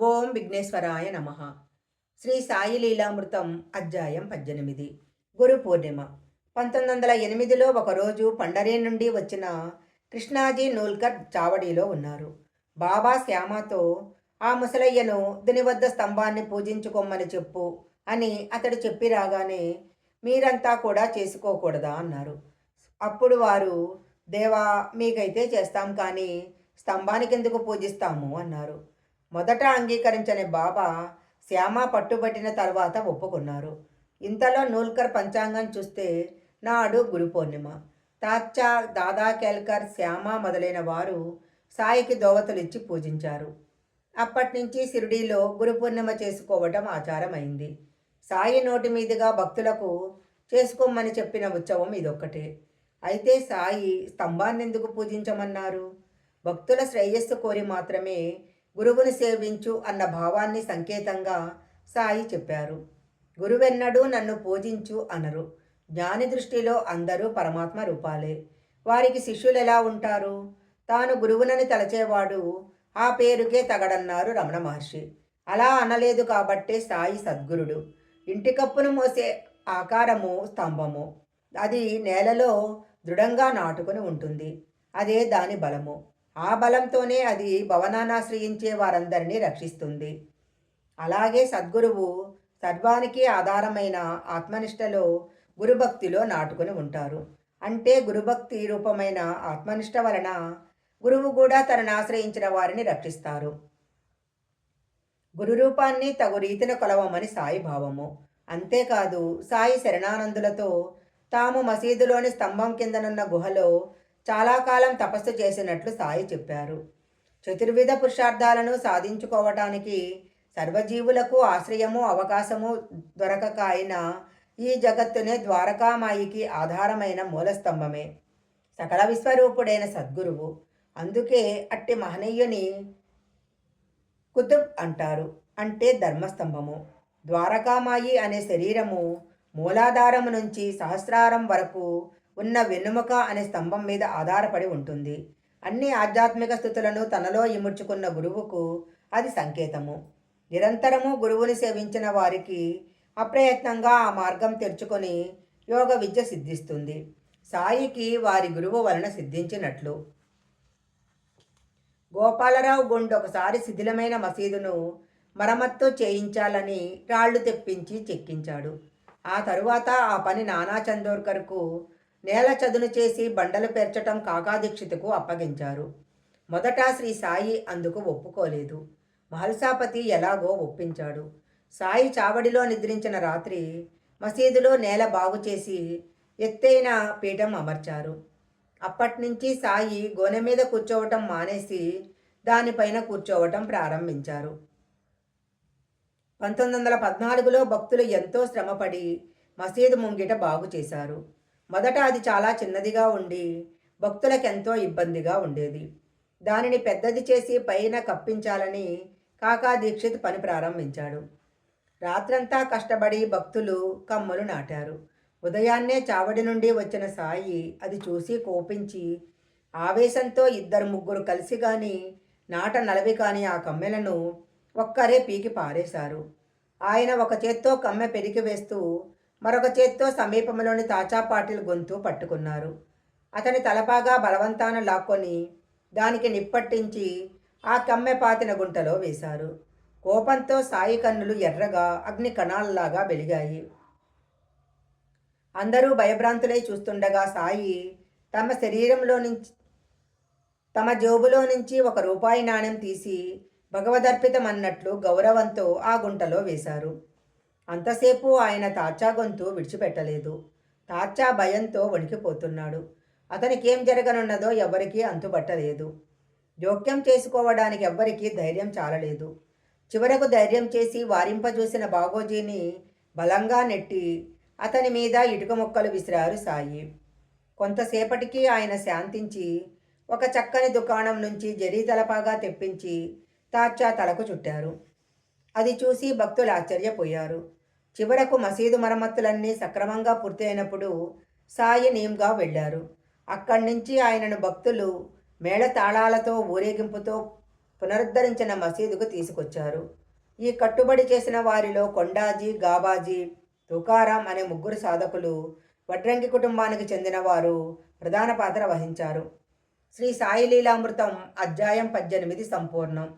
ఓం విఘ్నేశ్వరాయ నమ. శ్రీ సాయి లీలామృతం అధ్యాయం 18. గురు పూర్ణిమ. 1908లో ఒకరోజు పండరీ నుండి వచ్చిన కృష్ణాజీ నూల్కర్ చావడిలో ఉన్నారు. బాబా శ్యామతో ఆ ముసలయ్యను దిని వద్ద స్తంభాన్ని పూజించుకోమని చెప్పు అని అతడు చెప్పి రాగానే, మీరంతా కూడా చేసుకోకూడదా అన్నారు. అప్పుడు వారు, దేవా, మీకైతే చేస్తాం కానీ స్తంభానికి ఎందుకు పూజిస్తాము అన్నారు. మొదట అంగీకరించని బాబా శ్యామ పట్టుబట్టిన తర్వాత ఒప్పుకున్నారు. ఇంతలో నూల్కర్ పంచాంగం చూస్తే నాడు గురు పూర్ణిమ. తాత్చా, దాదా కేల్కర్, శ్యామ మొదలైన వారు సాయికి దోవతులిచ్చి పూజించారు. అప్పటినుంచి షిరిడీలో గురు పూర్ణిమ చేసుకోవటం ఆచారమైంది. సాయి నోటి మీదుగా భక్తులకు చేసుకోమని చెప్పిన ఉత్సవం ఇదొక్కటే. అయితే సాయి స్తంభాన్నెందుకు పూజించమన్నారు? భక్తుల శ్రేయస్సు కోరి మాత్రమే గురువుని సేవించు అన్న భావాన్ని సంకేతంగా సాయి చెప్పారు. గురువెన్నడూ నన్ను పూజించు అనరు. జ్ఞాని దృష్టిలో అందరూ పరమాత్మ రూపాలే. వారికి శిష్యులు ఎలా ఉంటారు? తాను గురువునని తలచేవాడు ఆ పేరుకే తగడన్నారు రమణ మహర్షి. అలా అనలేదు కాబట్టే సాయి సద్గురుడు. ఇంటి కప్పును మోసే ఆకారము స్తంభము. అది నేలలో దృఢంగా నాటుకుని ఉంటుంది. అదే దాని బలము. ఆ బలంతోనే అది భవనాన్నాశ్రయించే వారందరినీ రక్షిస్తుంది. అలాగే సద్గురువు సర్వానికి ఆధారమైన ఆత్మనిష్టలో గురుభక్తిలో నాటుకుని ఉంటారు. అంటే గురుభక్తి రూపమైన ఆత్మనిష్ట వలన గురువు కూడా తనను ఆశ్రయించిన వారిని రక్షిస్తారు. గురు రూపాన్ని తగు రీతిన కొలవమని సాయి భావము. అంతేకాదు, సాయి శరణానందులతో తాము మసీదులోని స్తంభం కిందనున్న గుహలో చాలా కాలం తపస్సు చేసినట్లు సాయి చెప్పారు. చతుర్విధ పురుషార్థాలను సాధించుకోవటానికి సర్వజీవులకు ఆశ్రయము అవకాశము దొరకక అయిన ఈ జగత్తునే ద్వారకామాయికి ఆధారమైన మూలస్తంభమే సకల విశ్వరూపుడైన సద్గురువు. అందుకే అట్టి మహనీయుని కుతుబ్ అంటారు. అంటే ధర్మస్తంభము. ద్వారకామాయి అనే శరీరము మూలాధారము నుంచి సహస్రారం వరకు ఉన్న వెన్నుముక అనే స్తంభం మీద ఆధారపడి ఉంటుంది. అన్ని ఆధ్యాత్మిక స్థుతులను తనలో ఇముడ్చుకున్న గురువుకు అది సంకేతము. నిరంతరము గురువుని సేవించిన వారికి అప్రయత్నంగా ఆ మార్గం తెరుచుకొని యోగ విద్య సిద్ధిస్తుంది. సాయికి వారి గురువు వలన సిద్ధించినట్లు. గోపాలరావు గుండ్ ఒకసారి శిథిలమైన మసీదును మరమ్మత్తు చేయించాలని రాళ్లు తెప్పించి చెక్కించాడు. ఆ తరువాత ఆ పని నానా చందోర్కర్కు నేల చదును చేసి బండలు పేర్చటం కాకాదీక్షితుకు అప్పగించారు. మొదట శ్రీ సాయి అందుకు ఒప్పుకోలేదు. మహల్సాపతి ఎలాగో ఒప్పించాడు. సాయి చావడిలో నిద్రించిన రాత్రి మసీదులో నేల బాగు చేసి ఎత్తైన పీఠం అమర్చారు. అప్పటినుంచి సాయి గోనె మీద కూర్చోవటం మానేసి దానిపైన కూర్చోవటం ప్రారంభించారు. 1914లో భక్తులు ఎంతో శ్రమపడి మసీదు ముంగిట బాగు చేశారు. మొదట అది చాలా చిన్నదిగా ఉండి భక్తులకెంతో ఇబ్బందిగా ఉండేది. దానిని పెద్దది చేసి పైన కప్పించాలని కాకా దీక్షిత్ పని ప్రారంభించాడు. రాత్రంతా కష్టపడి భక్తులు కమ్మలు నాటారు. ఉదయాన్నే చావడి నుండి వచ్చిన సాయి అది చూసి కోపించి ఆవేశంతో ఇద్దరు ముగ్గురు కలిసి గాని నాట నలవి కాని ఆ కమ్మెలను ఒక్కరే పీకి పారేశారు. ఆయన ఒక చేత్తో కమ్మె పెరికి వేస్తూ మరొక చేత్తో సమీపంలోని తాచా పాటిల్ గొంతు పట్టుకున్నారు. అతని తలపాగా బలవంతాన లాక్కొని దానికి నిప్పట్టించి ఆ కమ్మె పాతిన గుంటలో వేశారు. కోపంతో సాయి కన్నులు ఎర్రగా అగ్ని కణాల్లాగా వెలిగాయి. అందరూ భయభ్రాంతులై చూస్తుండగా సాయి తమ శరీరంలో నుంచి తమ జోబులో నుంచి ₹1 నాణెం తీసి భగవదర్పితమన్నట్లు గౌరవంతో ఆ గుంటలో వేశారు. అంతసేపు ఆయన తాచా గొంతు విడిచిపెట్టలేదు. తాచా భయంతో వణికిపోతున్నాడు. అతనికేం జరగనున్నదో ఎవ్వరికీ అంతుబట్టలేదు. జోక్యం చేసుకోవడానికి ఎవ్వరికీ ధైర్యం చాలలేదు. చివరకు ధైర్యం చేసి వారింపజూసిన బాగోజీని బలంగా నెట్టి అతని మీద ఇటుక ముక్కలు విసిరారు సాయి. కొంతసేపటికి ఆయన శాంతించి ఒక చక్కని దుకాణం నుంచి జరీ తలపాగా తెప్పించి తాచా తలకు చుట్టారు. అది చూసి భక్తులు ఆశ్చర్యపోయారు. చివరకు మసీదు మరమ్మతులన్నీ సక్రమంగా పూర్తయినప్పుడు సాయి నీమ్గా వెళ్ళారు. అక్కడి నుంచి ఆయనను భక్తులు మేళతాళాలతో ఊరేగింపుతో పునరుద్ధరించిన మసీదుకు తీసుకొచ్చారు. ఈ కట్టుబడి చేసిన వారిలో కొండాజీ, గాబాజీ, తుకారాం అనే ముగ్గురు సాధకులు వడ్రంగి కుటుంబానికి చెందిన వారు ప్రధాన పాత్ర వహించారు. శ్రీ సాయి లీలామృతం అధ్యాయం 18 సంపూర్ణం.